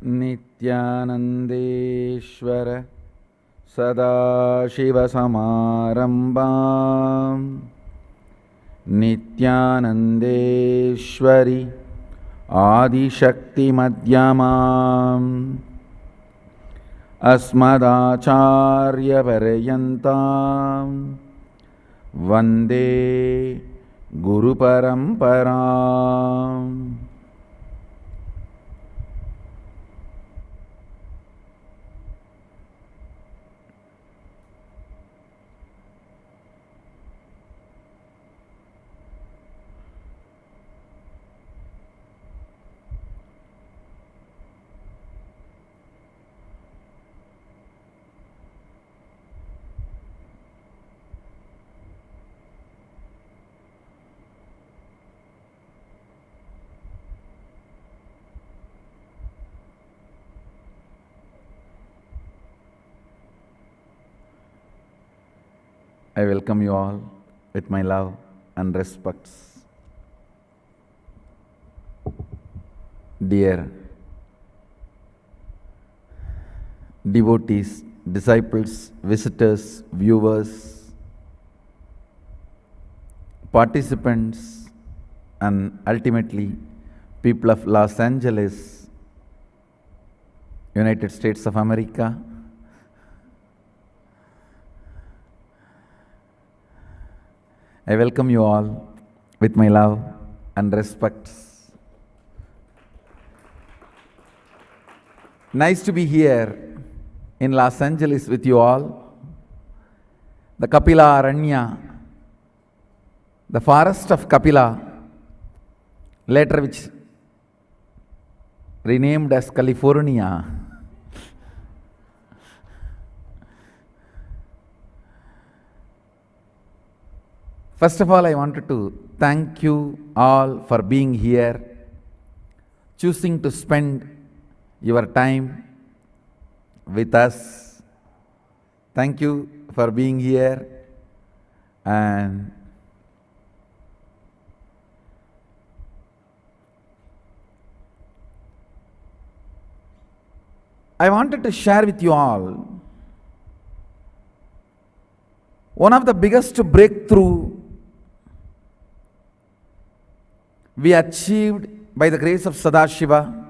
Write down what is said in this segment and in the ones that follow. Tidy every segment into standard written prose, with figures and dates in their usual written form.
नित्यानन्देश्वर सदाशिवसमारम्भां नित्यानन्देश्वरि आदिशक्तिमध्यमाम् अस्मदाचार्यपर्यन्तां वन्दे गुरुपरम्पराम्. I welcome you all with my love and respects. Dear devotees, disciples, visitors, viewers, participants, and ultimately people of Los Angeles, United States of America, I welcome you all with my love and respects. Nice to be here in Los Angeles with you all. The Kapila Aranya, the forest of Kapila, later which renamed as California. First of all, I wanted to thank you all for being here, choosing to spend your time with us. Thank you for being here, and I wanted to share with you all one of the biggest breakthrough we achieved by the grace of Sadashiva.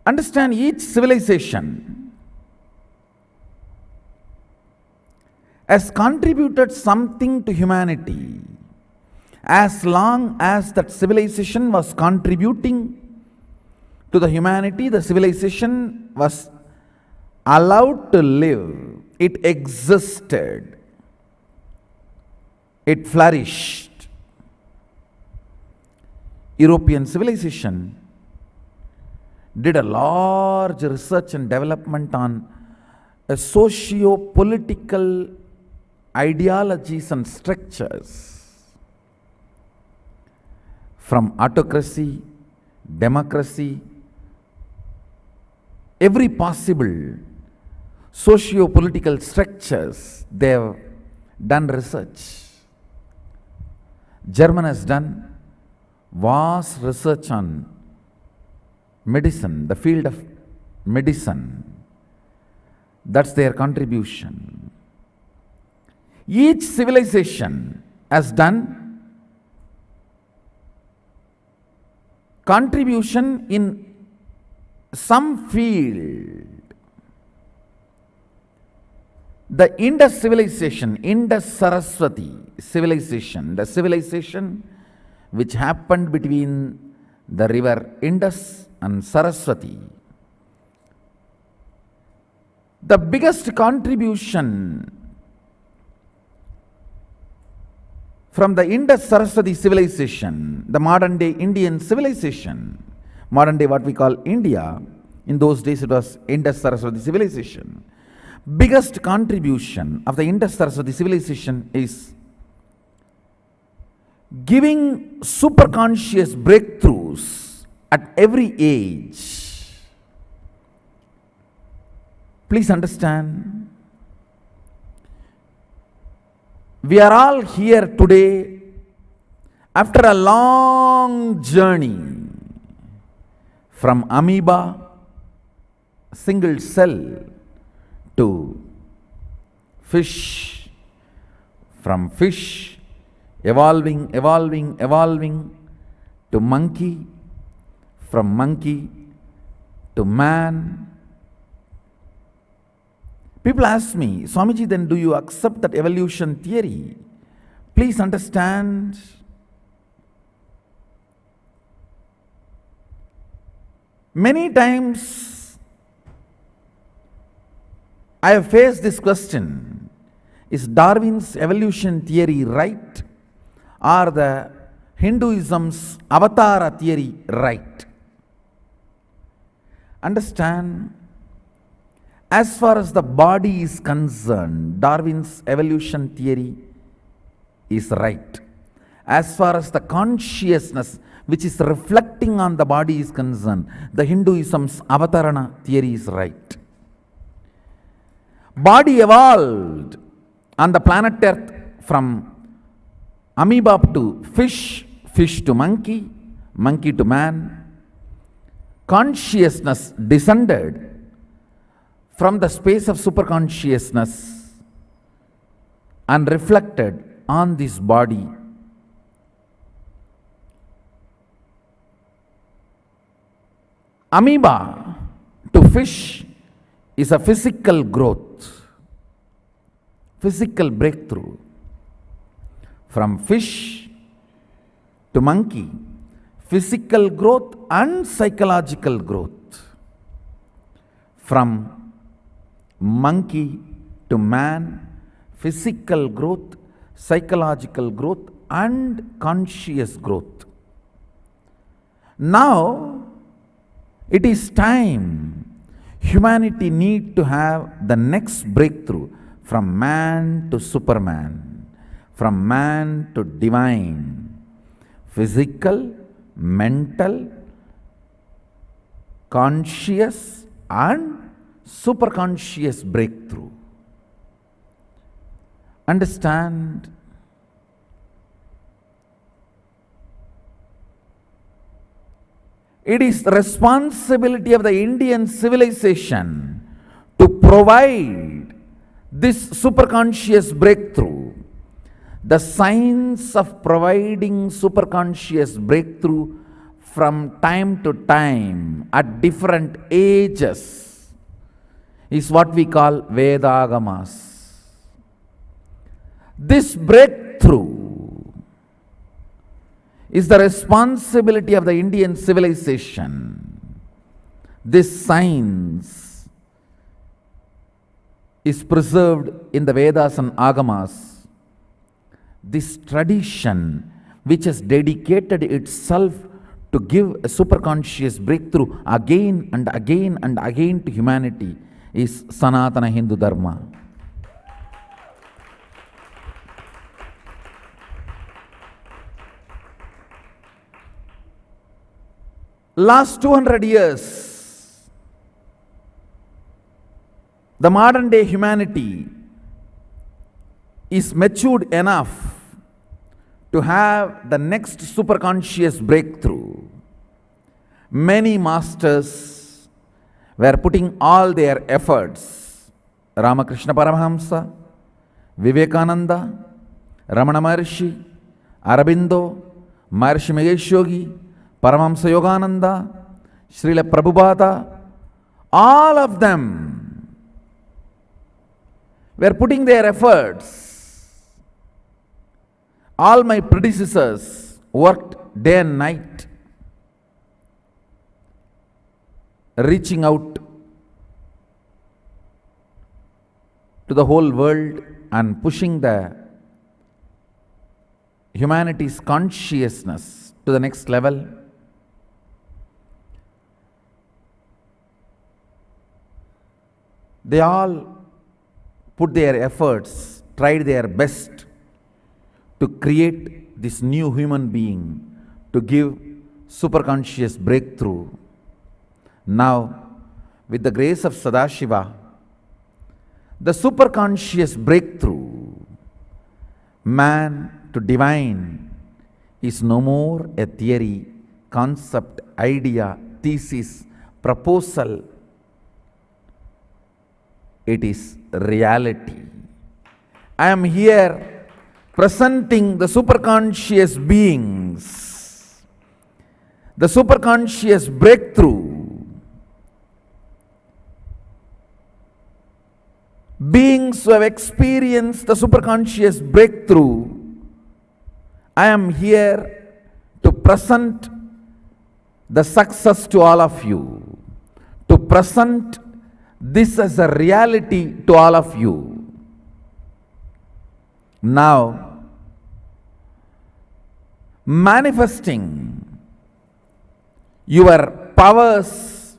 Understand, each civilization has contributed something to humanity. As long as that civilization was contributing to the humanity, the civilization was allowed to live. It existed. It flourished. European civilization did a large research and development on socio-political ideologies and structures, from autocracy, democracy, every possible socio-political structures. They have done research. Germany has done vast research on medicine, the field of medicine. That's their contribution. Each civilization has done contribution in some field. The Indus civilization, Indus Saraswati civilization, the civilization which happened between the river Indus and Saraswati. The biggest contribution from the Indus Saraswati civilization, the modern day Indian civilization, modern day what we call India, in those days it was Indus Saraswati civilization. Biggest contribution of the Indus Saraswati civilization is giving superconscious breakthroughs at every age. Please understand, we are all here today after a long journey from amoeba, single cell, to fish, from fish, evolving, to monkey, from monkey to man. People ask me, Swamiji, then do you accept that evolution theory? Please understand, many times I have faced this question: is Darwin's evolution theory right, or the Hinduism's avatara theory right? Understand, as far as the body is concerned, Darwin's evolution theory is right. As far as the consciousness which is reflecting on the body is concerned, the Hinduism's avatarana theory is right. Body evolved on the planet Earth from amoeba to fish, fish to monkey, monkey to man. Consciousness descended from the space of superconsciousness and reflected on this body. Amoeba to fish is a physical growth, physical breakthrough. From fish to monkey, physical growth and psychological growth. From monkey to man, physical growth, psychological growth and conscious growth. Now it is time humanity need to have the next breakthrough, from man to superman, from man to divine, physical, mental, conscious and superconscious breakthrough. Understand, it is the responsibility of the Indian civilization to provide this superconscious breakthrough. The science of providing superconscious breakthrough from time to time at different ages is what we call Vedagamas. This breakthrough is the responsibility of the Indian civilization. This science is preserved in the Vedas and Agamas. This tradition, which has dedicated itself to give a superconscious breakthrough again and again and again to humanity, is Sanatana Hindu Dharma. Last 200 years, the modern day humanity is matured enough to have the next superconscious breakthrough. Many masters were putting all their efforts. Ramakrishna Paramahamsa, Vivekananda, Ramana Maharshi, Aurobindo, Maharishi Mahesh Yogi, Paramahamsa Yogananda, Srila Prabhupada, all of them were putting their efforts. All my predecessors worked day and night, reaching out to the whole world and pushing the humanity's consciousness to the next level. They all put their efforts, tried their best to create this new human being, to give superconscious breakthrough. Now, with the grace of Sadashiva, the superconscious breakthrough, man to divine, is no more a theory, concept, idea, thesis, proposal, it is reality. I am here presenting the superconscious beings, the superconscious breakthrough, beings who have experienced the superconscious breakthrough. I am here to present the success to all of you, to present this as a reality to all of you. Now, manifesting your powers,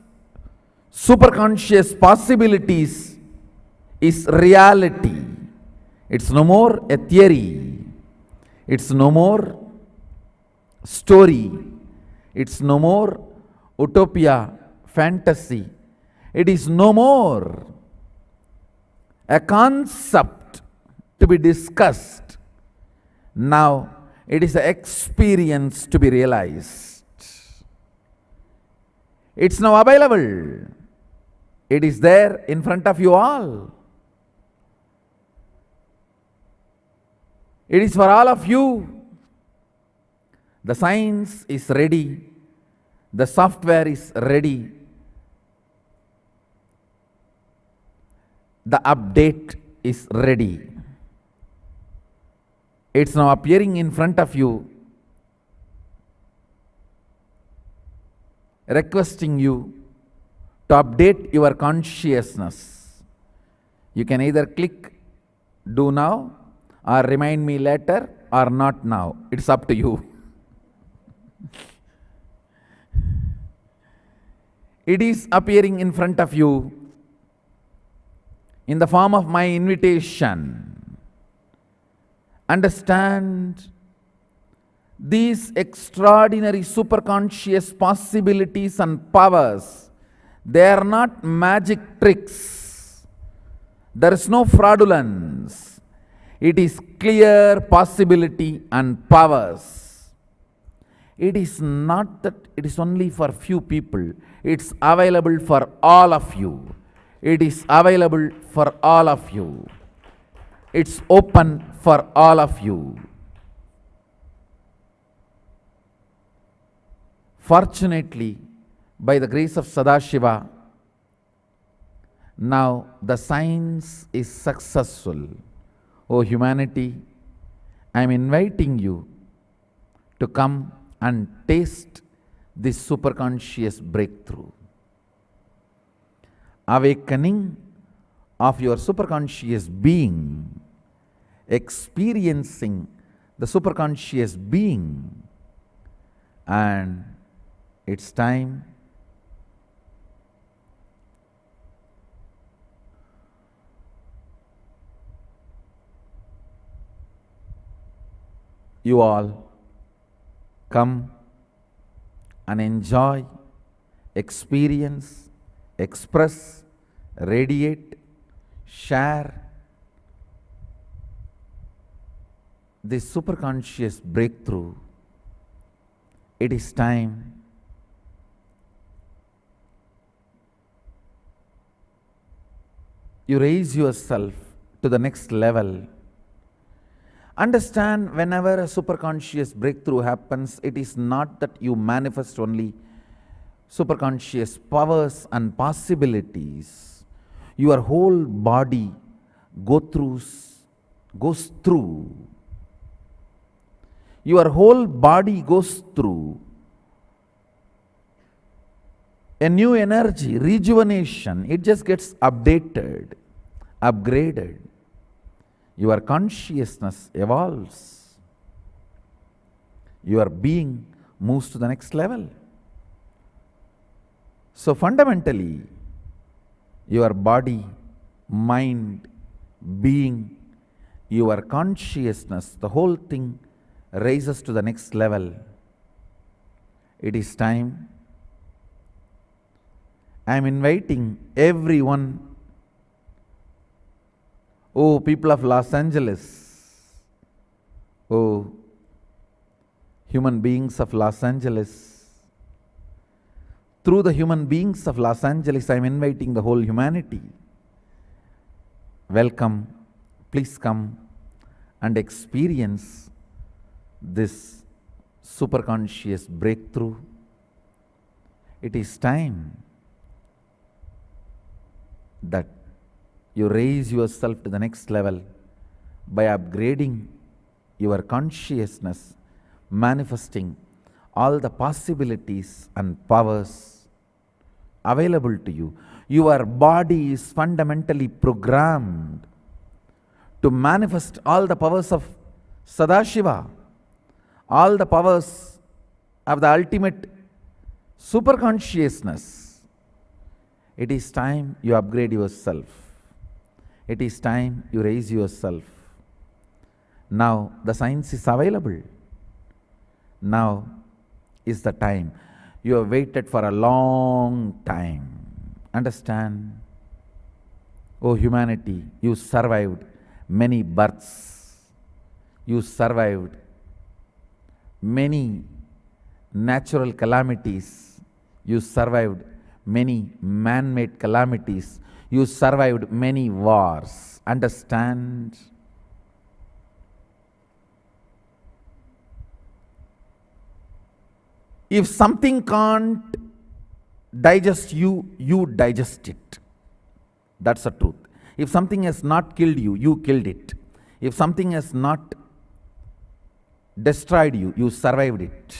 superconscious possibilities is reality. It's no more a theory. It's no more story. It's no more utopia, fantasy. It is no more a concept to be discussed. Now it is an experience to be realized. It's now available. It is there in front of you all. It is for all of you. The science is ready. The software is ready. The update is ready. It's now appearing in front of you, requesting you to update your consciousness. You can either click do now or remind me later or not now. It's up to you. It is appearing in front of you in the form of my invitation. Understand these extraordinary superconscious possibilities and powers. They are not magic tricks. There is no fraudulence. It is clear possibility and powers. It is not that it is only for few people. It's available for all of you. It is available for all of you. It's open for all of you. Fortunately, by the grace of Sadashiva, now the science is successful. O humanity, I am inviting you to come and taste this superconscious breakthrough. Awakening of your superconscious being, experiencing the superconscious being, and it's time you all come and enjoy, experience, express, radiate, share this superconscious breakthrough. It is time you raise yourself to the next level. Understand, whenever a superconscious breakthrough happens, it is not that you manifest only superconscious powers and possibilities. Your whole body goes through. Your whole body goes through a new energy, rejuvenation. It just gets updated, upgraded. Your consciousness evolves. Your being moves to the next level. So fundamentally, your body, mind, being, your consciousness, the whole thing raises to the next level. It is time. I am inviting everyone. Oh, people of Los Angeles. Oh, human beings of Los Angeles. Through the human beings of Los Angeles, I am inviting the whole humanity. Welcome, please come and experience this superconscious breakthrough. It is time that you raise yourself to the next level by upgrading your consciousness, manifesting all the possibilities and powers available to you. Your body is fundamentally programmed to manifest all the powers of Sadashiva, all the powers of the ultimate superconsciousness. It is time you upgrade yourself. It is time you raise yourself. Now the science is available. Now is the time. You have waited for a long time. Understand? Oh humanity, you survived many births. You survived many natural calamities. You survived many man-made calamities. You survived many wars. Understand? If something can't digest you, you digest it. That's the truth. If something has not killed you, you killed it. If something has not destroyed you, you survived it.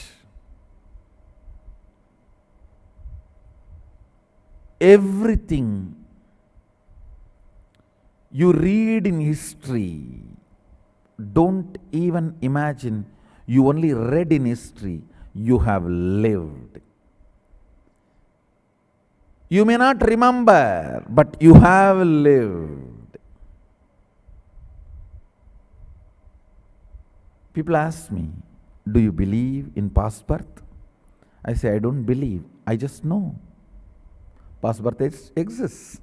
Everything you read in history, don't even imagine you only read in history, you have lived. You may not remember, but you have lived. People ask me, do you believe in past birth? I say, I don't believe, I just know. Past birth exists.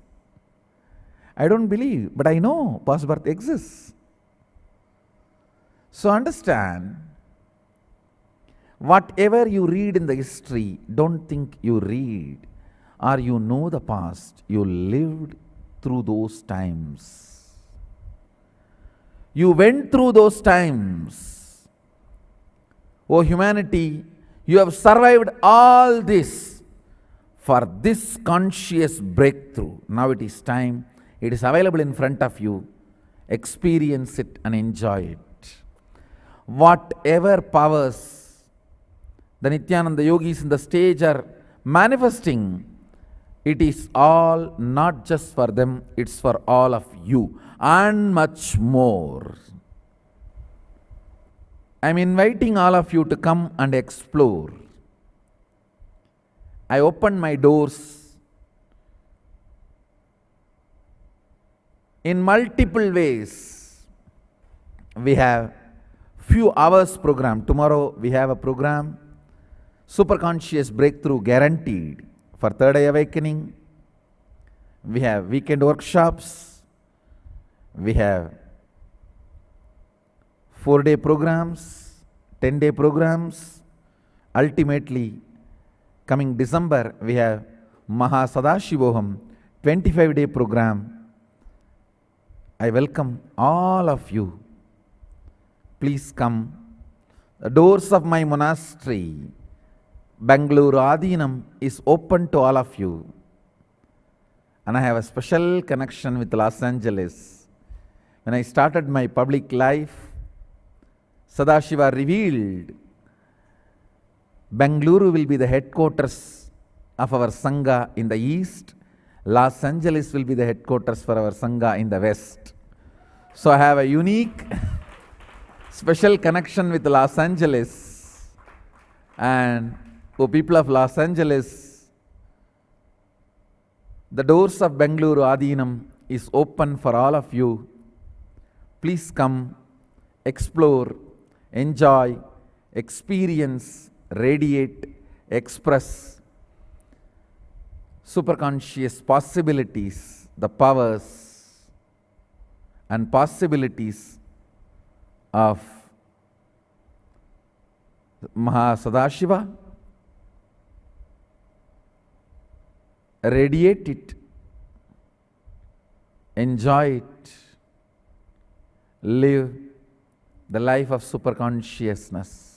I don't believe, but I know past birth exists. So understand, whatever you read in the history, don't think you read or you know the past. You lived through those times. You went through those times. Oh humanity, you have survived all this for this conscious breakthrough. Now it is time. It is available in front of you. Experience it and enjoy it. Whatever powers the Nityananda yogis in the stage are manifesting, it is all not just for them, it's for all of you and much more. I am inviting all of you to come and explore. I open my doors in multiple ways. We have few hours program. Tomorrow we have a program, Superconscious Breakthrough Guaranteed for Third Eye Awakening. We have weekend workshops. We have 4-day programs, 10-day programs. Ultimately, coming December, we have Maha Sadashivoham 25-day program. I welcome all of you. Please come. The doors of my monastery, Bangalore Adinam, is open to all of you. And I have a special connection with Los Angeles. When I started my public life, Sadashiva revealed Bangalore will be the headquarters of our Sangha in the east. Los Angeles will be the headquarters for our Sangha in the west. So I have a unique, special connection with Los Angeles. And oh people of Los Angeles, the doors of Bangalore Adinam is open for all of you. Please come, explore, enjoy, experience, radiate, express superconscious possibilities, the powers and possibilities of Maha Sadashiva, radiate it, enjoy it, live the life of superconsciousness.